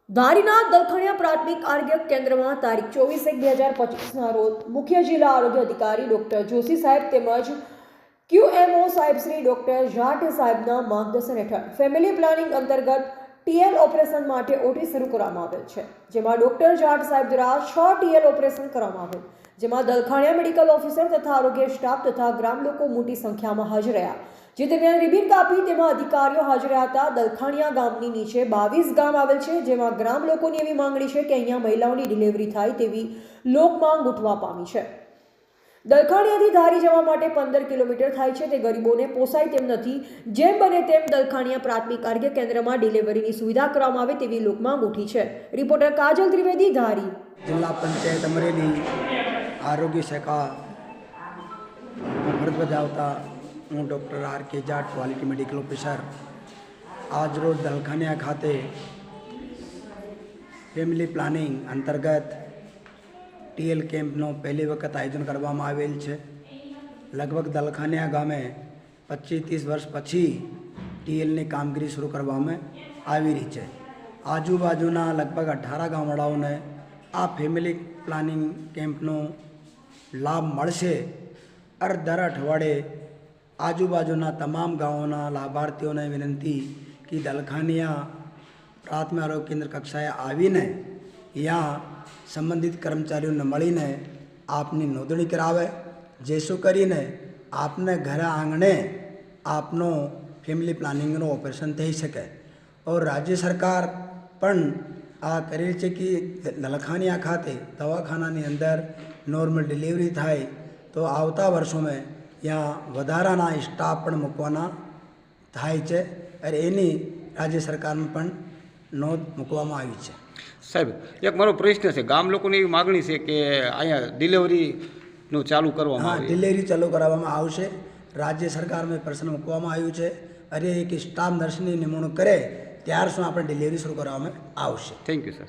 ધારીના દલખણીયા પ્રાથમિક આરોગ્ય કેન્દ્રમાં તારીખ 24/1/2025ના રોજ મુખ્ય જિલ્લા આરોગ્ય અધિકારી ડોક્ટર જોશી સાહેબ તેમજ QMO સાહેબ શ્રી ડોક્ટર જાટ સાહેબના માર્ગદર્શન હેઠળ ફેમિલી પ્લાનિંગ અંતર્ગત TL ઓપરેશન માટે ઓટી શરૂ કરવામાં આવેલ છે, જેમાં ડોક્ટર જાટ સાહેબ દ્વારા 6 TL ઓપરેશન કરવામાં આવેલ, જેમાં દલખાણીયા મેડિકલ ઓફિસર તથા આરોગ્ય સ્ટાફ તથા ગ્રામ લોકો મોટી સંખ્યામાં હાજર રહ્યા, જે દરમિયાન રિબિન કાપી તેમાં અધિકારીઓ હાજર હતા। દલખાણીયા ગામની નીચે 22 ગામ આવેલ છે, જેમાં ગ્રામ લોકોની એવી માંગણી છે કે અહીંયા મહિલાઓની ડિલિવરી થાય તેવી લોકમાંગ ઉઠવા પામી છે। દલખાણીયાથી ધારી જવા માટે 15 કિલોમીટર થાય છે, તે ગરીબોને પોસાય તેમ નથી। જેમ બને તેમ દલખાણીયા પ્રાથમિક આરોગ્ય કેન્દ્રમાં ડિલિવરીની સુવિધા કરવામાં આવે તેવી લોકમાંગ ઉઠી છે। રિપોર્ટર કાજલ ત્રિવેદી, ધારી। जिला पंचायत अमरेली आरोग्य शाखा फरज बजावता हूँ doctor RK Jat quality medical officer आज रोज दलखानिया खाते फैमिली प्लानिंग अंतर्गत TL केम्पनो पहली वखत आयोजन करवामां आवेल छे। लगभग दलखानिया गामे 25-30 वर्ष पछी TL ની કામગીરી શરૂ કરવામાં આવી રહી છે। આજુબાજુના લગભગ 18 ગામડાઓને આ ફેમિલી પ્લાનિંગ કેમ્પનો લાભ મળશે। દર અઠવાડિયે આજુબાજુના તમામ ગામોના લાભાર્થીઓને વિનંતી કે દલખાનિયા પ્રાથમિક આરોગ્ય કેન્દ્ર કક્ષાએ આવીને यहाँ संबंधित कर्मचारीओने मळीने आपनी नोंधणी करावे, जेसु करीने आपने घर आंगणे आपनो फेमिली प्लानिंगनो ऑपरेशन थई सके। और राज्य सरकार पण आ करेल छे कि दलखानिया खाते दवाखानानी अंदर नॉर्मल डिलीवरी थाय तो आवता वर्षों में यहाँ वधाराना स्टाफ पण मूकवाना थाय छे अरे एनी राज्य सरकार में पण नोंध मूकवामां आवी छे। साहेब, एक मारो प्रश्न है, गाम लोकोनी एवी मागणी है कि अहींया डिलिवरीનું ચાલુ કરવામાં આવે। डिलीवरी चालू कराववामां आवशे। राज्य सरकार में प्रश्न मूकवामां आव्युं छे अरे एक स्टाफ नर्सनी निमणूक करे त्यार सुधी आपणे डिलीवरी शुरू कराववामां आवशे। Thank you sir.